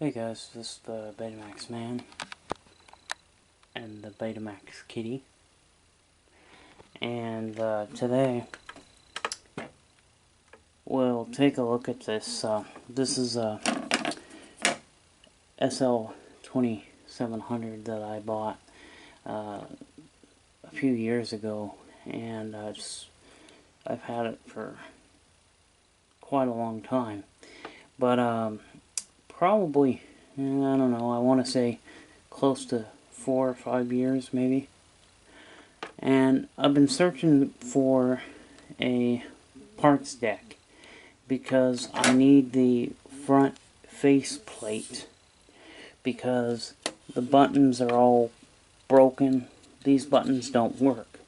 Hey guys, this is the Betamax Man and the Betamax Kitty, and today we'll take a look at this. This is a SL2700 that I bought a few years ago, and I've had it for quite a long time, but probably, I don't know, I want to say close to 4 or 5 years maybe. And I've been searching for a parts deck because I need the front faceplate because the buttons are all broken. These buttons don't work.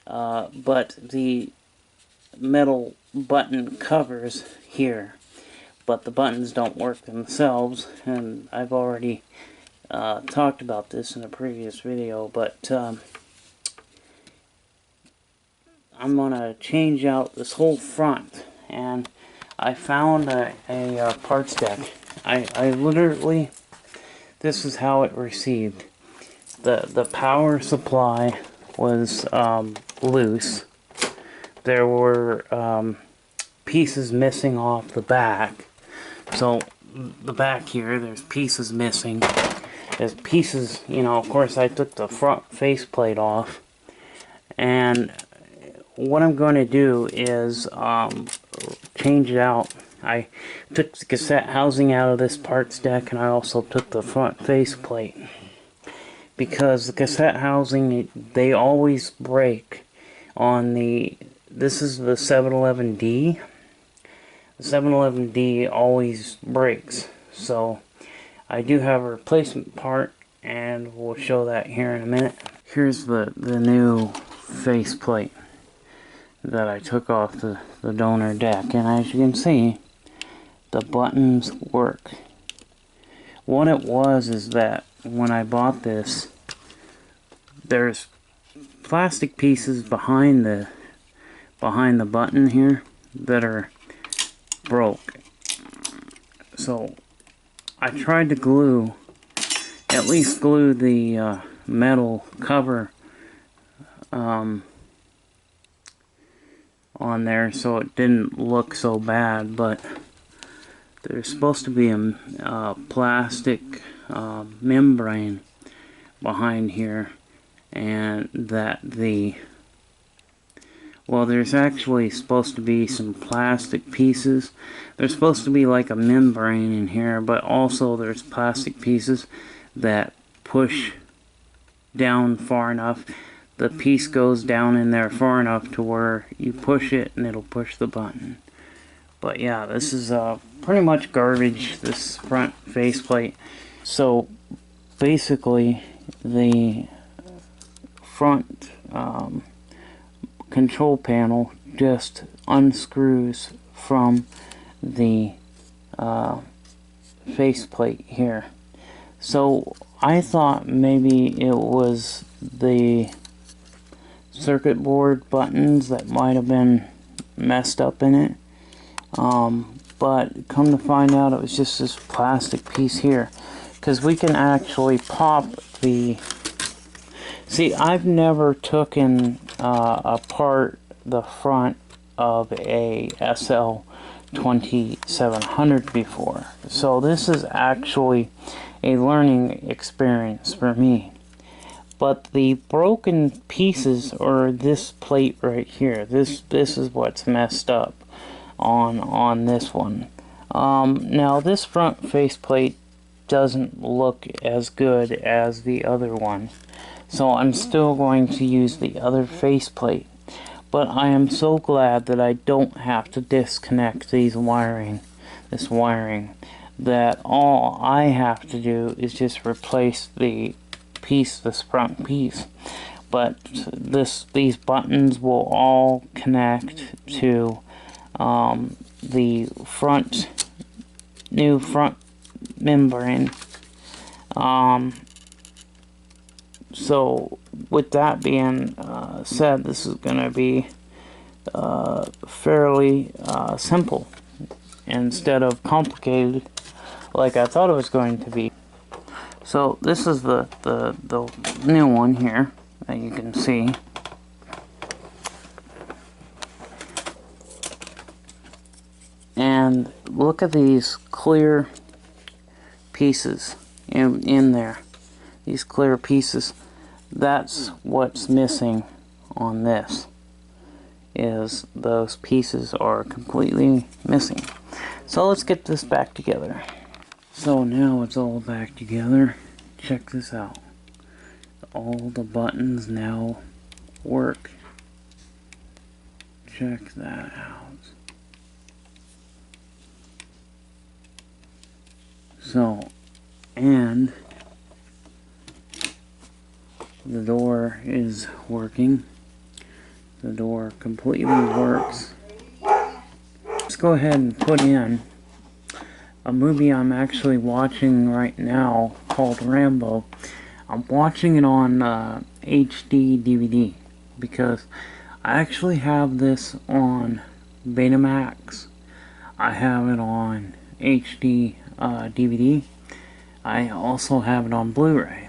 But the metal button covers here, but the buttons don't work themselves, and I've already talked about this in a previous video, but I'm gonna change out this whole front, and I found a parts deck. I literally, this is how it received. The power supply was loose. There were pieces missing off the back. So the back here, there's pieces missing. There's pieces, of course I took the front faceplate off. And what I'm going to do is change it out. I took the cassette housing out of this parts deck, and I also took the front faceplate. Because the cassette housing, they always break on this is the 711D. The 711D always breaks, so I do have a replacement part, and we'll show that here in a minute. Here's the new faceplate that I took off the donor deck, and as you can see, the buttons work. What it was is that when I bought this, there's plastic pieces behind the button here that are broke. So I tried to at least glue the metal cover on there so it didn't look so bad, but there's supposed to be a plastic membrane behind here, and that there's actually supposed to be some plastic pieces. There's supposed to be like a membrane in here, but also there's plastic pieces that push down far enough. The piece goes down in there far enough to where you push it and it'll push the button. But yeah, this is pretty much garbage, this front faceplate. So basically the front control panel just unscrews from the faceplate here. So I thought maybe it was the circuit board buttons that might have been messed up in it, but come to find out it was just this plastic piece here, because we can actually pop the... See, I've never taken apart the front of a SL2700 before, so this is actually a learning experience for me. But the broken pieces, or this plate right here, this is what's messed up on this one. Now this front faceplate doesn't look as good as the other one, so I'm still going to use the other faceplate. But I am so glad that I don't have to disconnect this wiring, that all I have to do is just replace this front piece. But these buttons will all connect to the new front membrane. So with that being said, this is going to be fairly simple instead of complicated like I thought it was going to be. So this is the new one here that you can see. And look at these clear pieces in there. These clear pieces. That's what's missing on this. Is those pieces are completely missing. So let's get this back together. So now it's all back together. Check this out. All the buttons now work. Check that out. So, and the door is working. The door completely works. Let's go ahead and put in a movie I'm actually watching right now called Rambo. I'm watching it on HD DVD because I actually have this on Betamax. I have it on HD DVD. I also have it on Blu-ray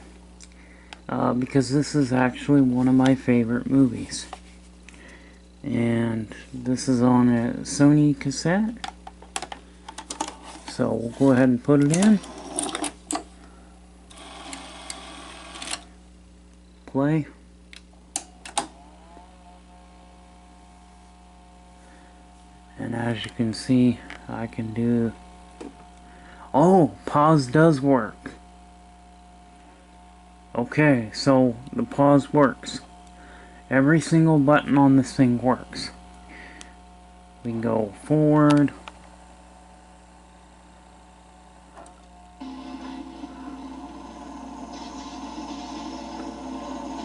because this is actually one of my favorite movies. And this is on a Sony cassette. So we'll go ahead and put it in. Play. And as you can see, I can do... Oh, pause does work. Okay, so the pause works. Every single button on this thing works. We can go forward.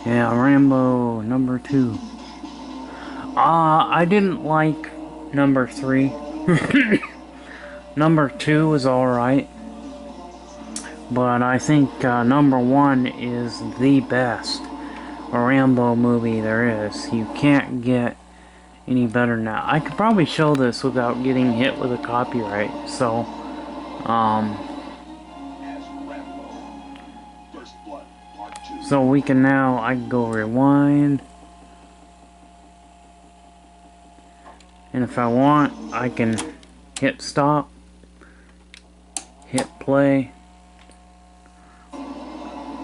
Yeah, Rambo number 2. I didn't like number 3. Number 2 was alright. But I think number 1 is the best Rambo movie there is. You can't get any better than that. I could probably show this without getting hit with a copyright. So, so we can now, I can go rewind. And if I want, I can hit stop, hit play.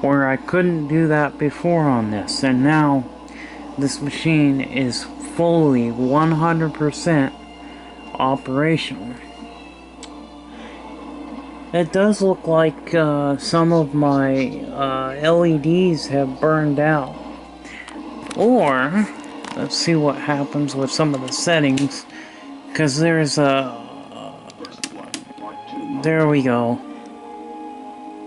Where I couldn't do that before on this, and now this machine is fully 100% operational. It does look like some of my LEDs have burned out. Or, let's see what happens with some of the settings, because there's a... there we go.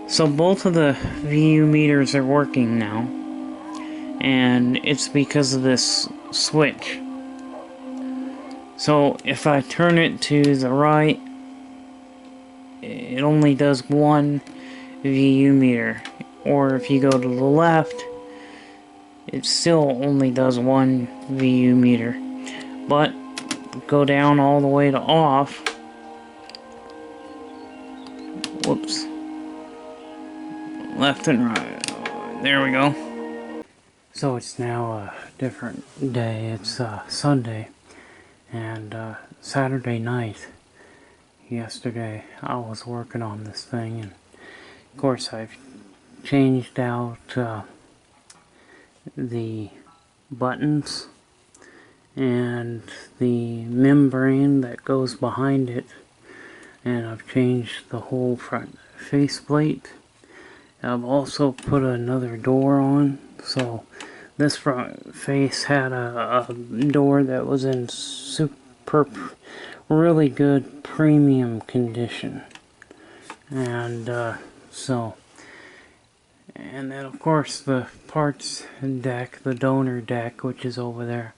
So both of the VU meters are working now, and it's because of this switch. So if I turn it to the right, it only does one VU meter, or if you go to the left, it still only does one VU meter. But go down all the way to off. Whoops. Left and right. There we go. So it's now a different day. It's Sunday. And Saturday night, yesterday, I was working on this thing. And of course, I've changed out the buttons and the membrane that goes behind it. And I've changed the whole front faceplate. I've also put another door on, so this front face had a door that was in really good premium condition. And and then of course the parts deck, the donor deck, which is over there.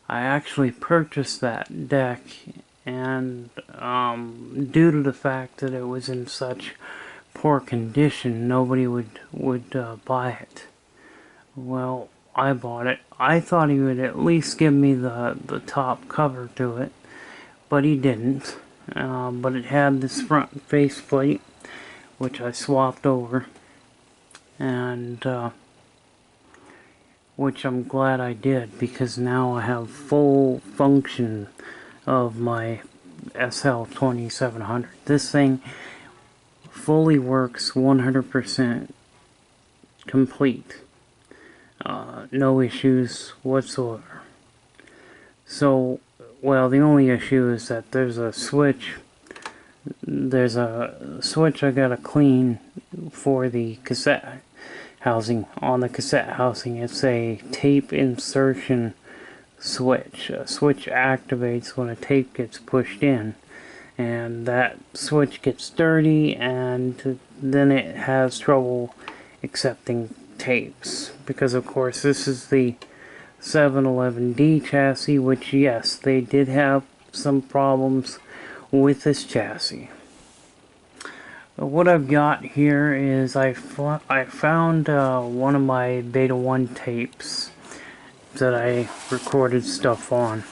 I actually purchased that deck, and due to the fact that it was in such poor condition, nobody would buy it. Well, I bought it. I thought he would at least give me the top cover to it, but he didn't. but it had this front faceplate, which I swapped over, and which I'm glad I did, because now I have full function of my SL2700. This thing fully works 100% complete. No issues whatsoever. So, well, the only issue is that there's a switch I gotta clean for the cassette housing. On the cassette housing, it's a tape insertion switch. A switch activates when a tape gets pushed in, and that switch gets dirty, and then it has trouble accepting tapes, because of course this is the 711D chassis, which, yes, they did have some problems with this chassis. What I've got here is I found one of my Beta 1 tapes that I recorded stuff on.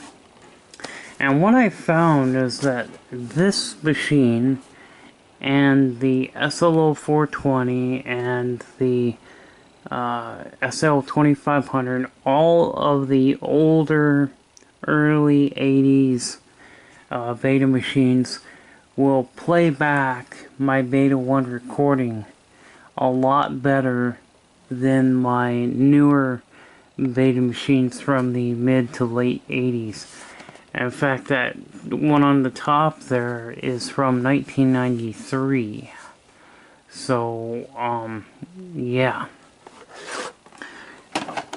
And what I found is that this machine and the SLO420 and the SL2500, all of the older, early 80s Beta machines, will play back my Beta 1 recording a lot better than my newer Beta machines from the mid to late 80s. In fact, that one on the top there is from 1993. So, yeah.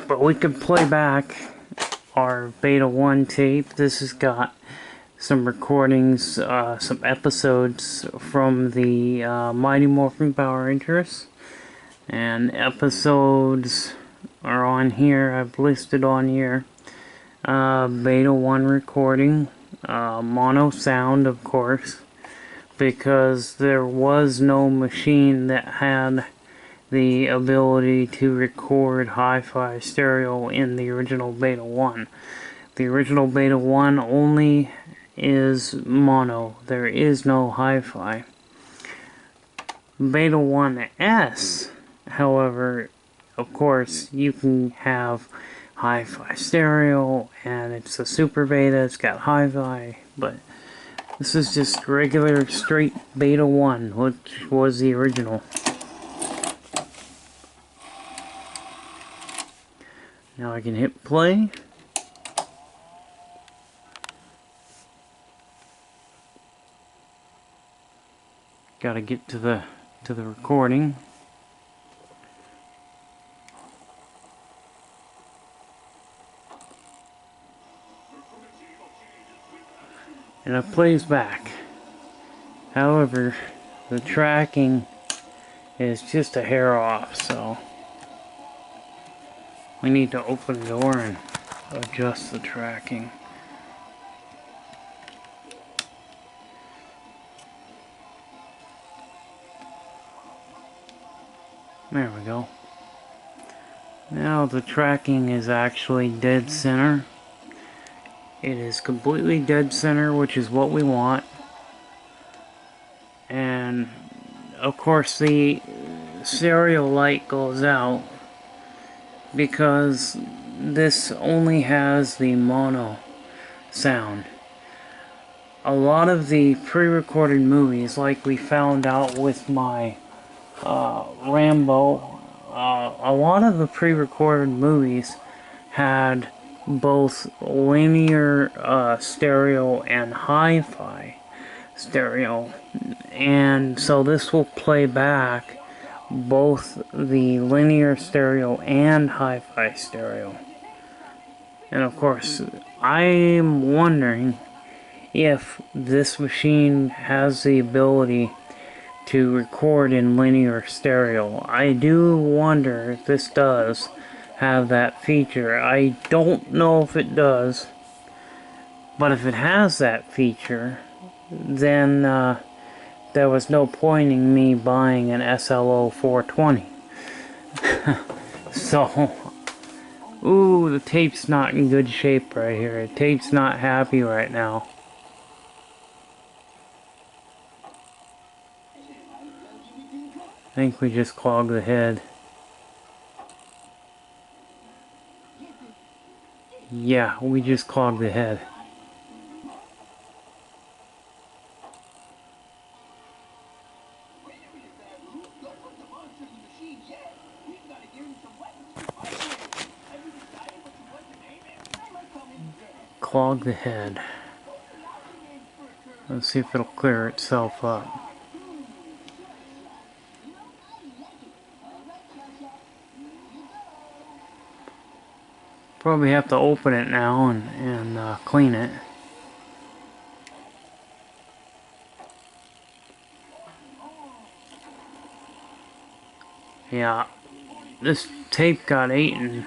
But we could play back our Beta 1 tape. This has got some recordings, some episodes from the Mighty Morphin Power Rangers. And episodes are on here, I've listed on here. Beta 1 recording, mono sound, of course, because there was no machine that had the ability to record hi-fi stereo in the original Beta 1. The original Beta 1 only is mono. There is no hi-fi. Beta 1S, however, of course, you can have hi-fi stereo, and it's a super beta, it's got hi-fi, but this is just regular straight Beta 1, which was the original. Now I can hit play. Gotta get to the recording. And it plays back. However, the tracking is just a hair off, so we need to open the door and adjust the tracking. There we go. Now the tracking is actually dead center. It is completely dead center, which is what we want. And of course the stereo light goes out because this only has the mono sound. A lot of the pre-recorded movies, like we found out with my Rambo, a lot of the pre-recorded movies had both linear stereo and hi-fi stereo, and so this will play back both the linear stereo and hi-fi stereo. And of course, I'm wondering if this machine has the ability to record in linear stereo. I do wonder if this does have that feature. I don't know if it does, but if it has that feature, then there was no point in me buying an SLO 420. So, ooh, the tape's not in good shape right here. The tape's not happy right now. think we just clogged the head. Yeah, we just clogged the head. Clog the head. Let's see if it'll clear itself up. Probably have to open it now and clean it. Yeah, this tape got eaten,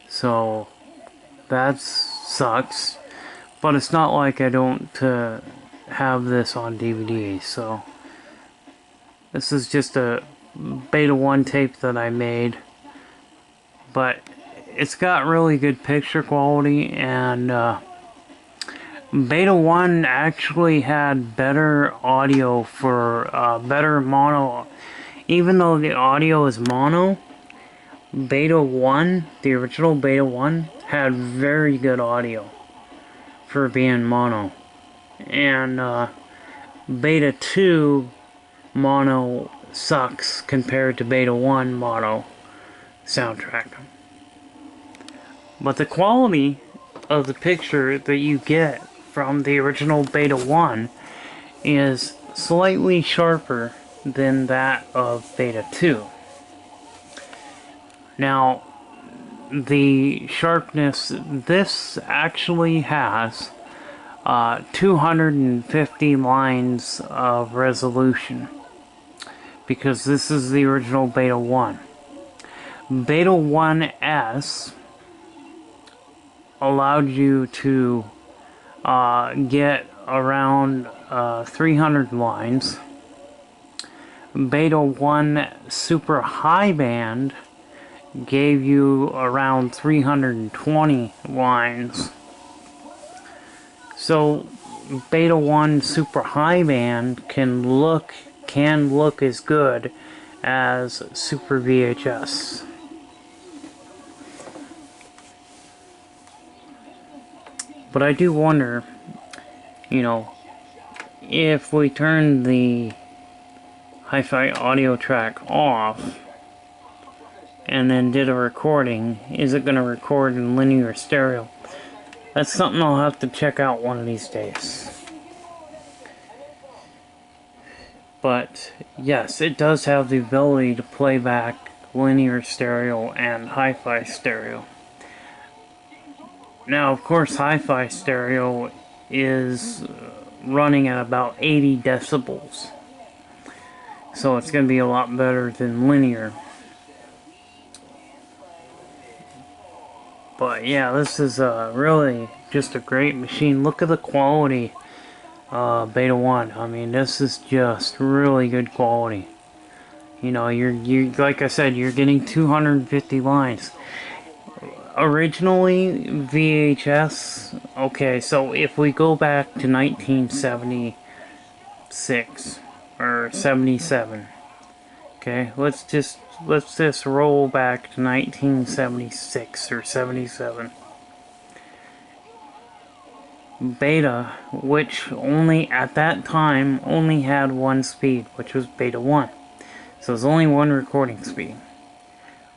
so that sucks. But it's not like I don't have this on DVD, so this is just a Beta 1 tape that I made. But it's got really good picture quality, and Beta 1 actually had better audio for better mono. Even though the audio is mono, Beta 1, the original Beta 1, had very good audio for being mono. And Beta 2 mono sucks compared to Beta 1 mono soundtrack. But the quality of the picture that you get from the original Beta 1 is slightly sharper than that of Beta 2. Now, the sharpness, this actually has 250 lines of resolution, because this is the original Beta 1. Beta 1S allowed you to get around 300 lines. Beta 1 Super High Band gave you around 320 lines. So Beta 1 Super High Band can look as good as Super VHS. But I do wonder, you know, if we turn the hi-fi audio track off and then did a recording, is it going to record in linear stereo? That's something I'll have to check out one of these days. But yes, it does have the ability to play back linear stereo and hi-fi stereo. Now, of course, hi-fi stereo is running at about 80 decibels. So it's going to be a lot better than linear. But yeah, this is really just a great machine. Look at the quality, Beta 1. I mean, this is just really good quality. You know, you like I said, you're getting 250 lines. Originally, VHS, okay, so if we go back to 1976 or 77, okay, let's just roll back to 1976 or 77. Beta, which only at that time only had one speed, which was Beta 1. So it's only one recording speed.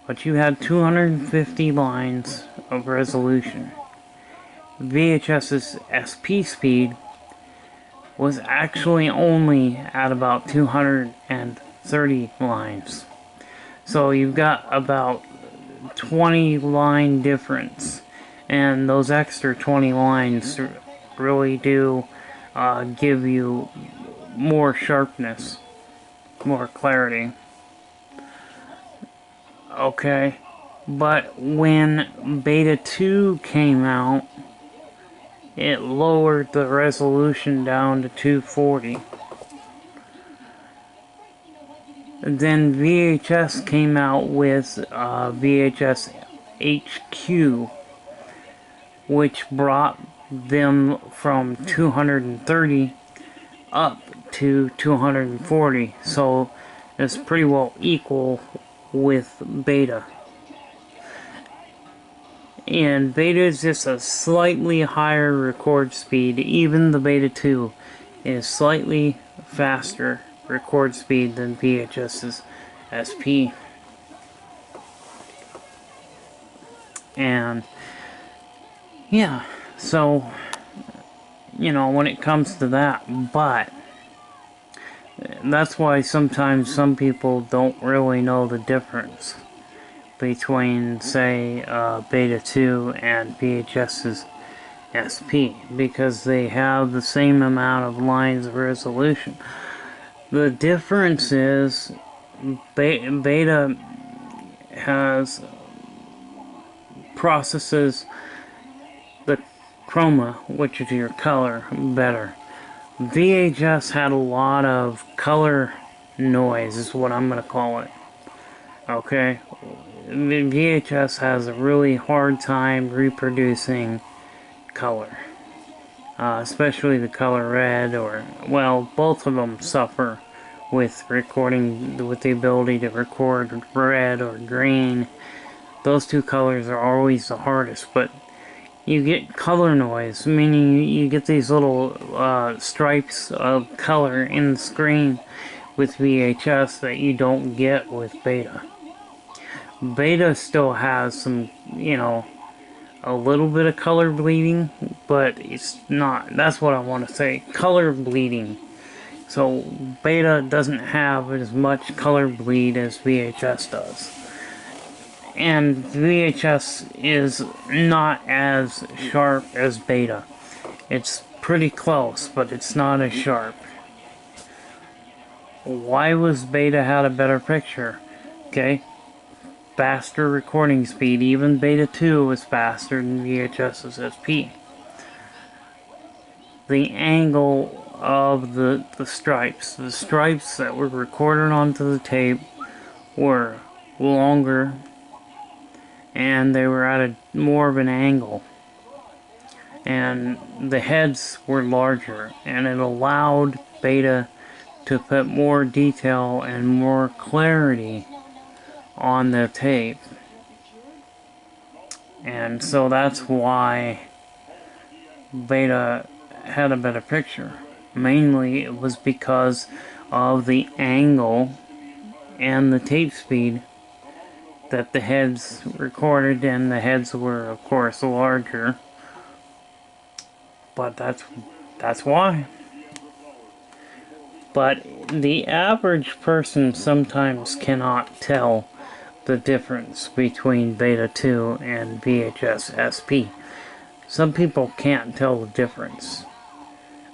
But you had 250 lines of resolution. VHS's SP speed was actually only at about 230 lines. So you've got about 20 line difference. And those extra 20 lines really do give you more sharpness, more clarity. Okay, but when Beta 2 came out, it lowered the resolution down to 240. Then VHS came out with VHS HQ, which brought them from 230 up to 240, so it's pretty well equal with beta. And beta is just a slightly higher record speed. Even the beta 2 is slightly faster record speed than VHS's SP. And yeah, so you know, when it comes to that, but that's why sometimes some people don't really know the difference between, say, Beta 2 and VHS's SP, because they have the same amount of lines of resolution. The difference is Beta processes the chroma, which is your color, better. VHS had a lot of color noise, is what I'm going to call it. Okay? VHS has a really hard time reproducing color. Especially the color red, or, well, both of them suffer with recording, with the ability to record red or green. Those two colors are always the hardest, but you get color noise, meaning you get these little stripes of color in the screen with VHS that you don't get with Beta. Beta still has some, you know, a little bit of color bleeding, but it's not, that's what I want to say, color bleeding. So Beta doesn't have as much color bleed as VHS does. And VHS is not as sharp as Beta. It's pretty close, but it's not as sharp. Why was Beta had a better picture? Okay, faster recording speed. Even Beta 2 was faster than VHS's SP. The angle of the stripes that were recorded onto the tape were longer, and they were at a more of an angle, and the heads were larger, and it allowed Beta to put more detail and more clarity on the tape. And so that's why Beta had a better picture. Mainly it was because of the angle and the tape speed that the heads recorded, and the heads were of course larger. But that's why. But the average person sometimes cannot tell the difference between Beta 2 and VHS SP. Some people can't tell the difference.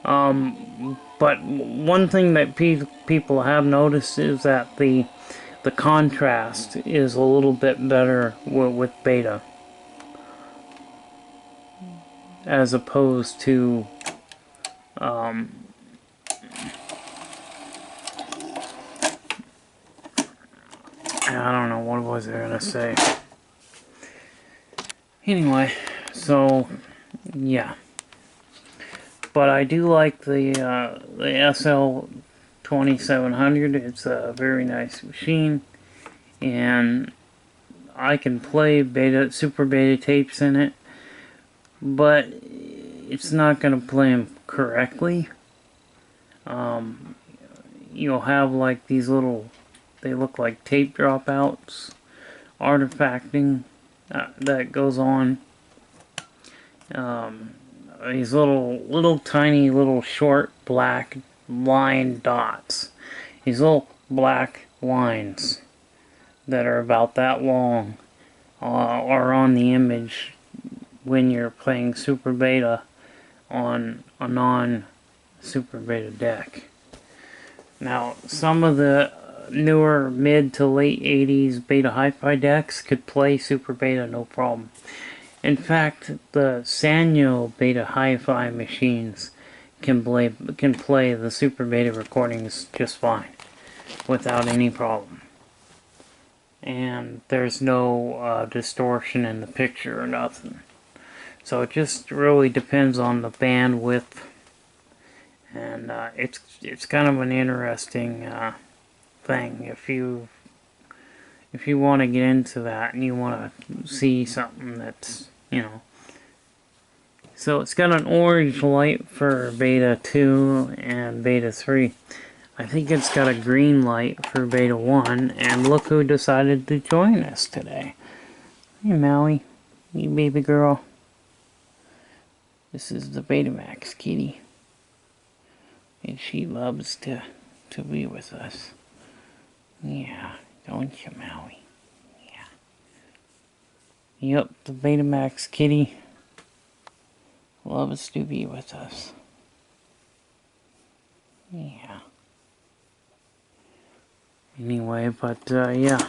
But one thing that people have noticed is that the contrast is a little bit better with Beta, as opposed to I don't know, what was I gonna say? Anyway, so yeah. But I do like the SL2700. It's a very nice machine, and I can play Super Beta tapes in it, but it's not going to play them correctly. You'll have like these little, they look like tape dropouts, artifacting that goes on. These little tiny short black line dots. These little black lines that are about that long are on the image when you're playing Super Beta on a non-Super Beta deck. Now, some of the newer mid to late 80s Beta Hi-Fi decks could play Super Beta no problem. In fact, the Sanyo Beta Hi-Fi machines can play the Super Beta recordings just fine, without any problem. And there's no distortion in the picture or nothing. So it just really depends on the bandwidth and it's kind of an interesting thing if you want to get into that and you want to see something that's, you know. So it's got an orange light for beta 2 and beta 3. I think it's got a green light for beta 1, and look who decided to join us today. Hey Maui, you baby girl. This is the Betamax kitty, and she loves to be with us. Yeah, don't you, Maui? Yeah. Yep, the Betamax kitty loves to be with us. Yeah. Anyway, but yeah.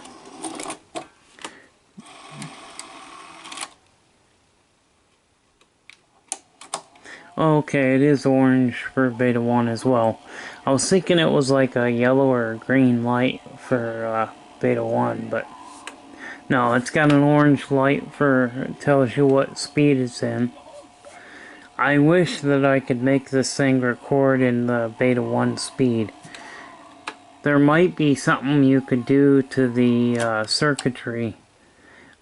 Okay, it is orange for beta 1 as well. I was thinking it was like a yellow or green light for beta 1, but no, it's got an orange light for, tells you what speed it's in. I wish that I could make this thing record in the beta 1 speed. There might be something you could do to the circuitry.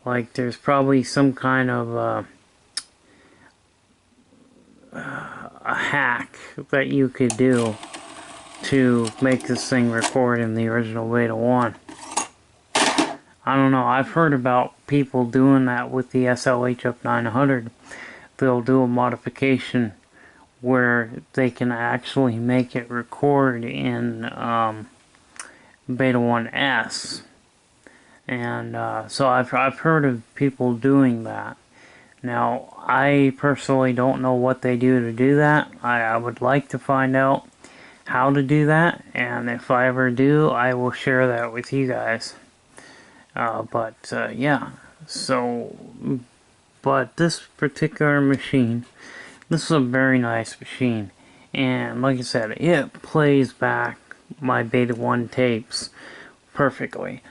Like there's probably some kind of a hack that you could do to make this thing record in the original beta 1. I don't know, I've heard about people doing that with the SLH Up 900. They'll do a modification where they can actually make it record in beta 1S. And so I've heard of people doing that. Now, I personally don't know what they do to do that. I would like to find out how to do that, and if I ever do, I will share that with you guys. Yeah, so, but this particular machine, this is a very nice machine, and like I said, it plays back my beta 1 tapes perfectly.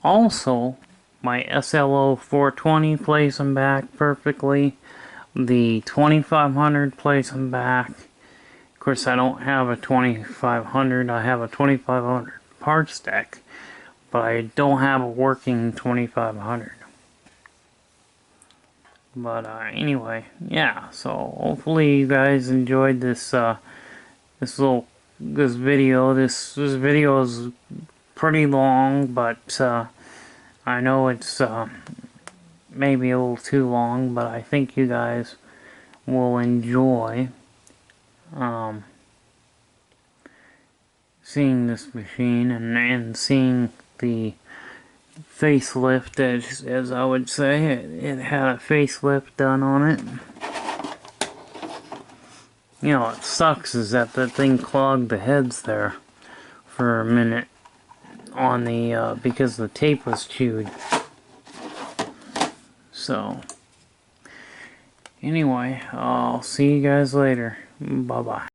Also, my SLO 420 plays them back perfectly. The 2500 plays them back. Of course, I don't have a 2500. I have a 2500 parts deck, but I don't have a working 2500. But anyway, yeah. So hopefully you guys enjoyed this this video. This video is pretty long, but I know it's maybe a little too long, but I think you guys will enjoy seeing this machine and seeing the facelift, as I would say. It had a facelift done on it. You know, what sucks is that the thing clogged the heads there for a minute on the because the tape was chewed. So anyway, I'll see you guys later. Bye bye.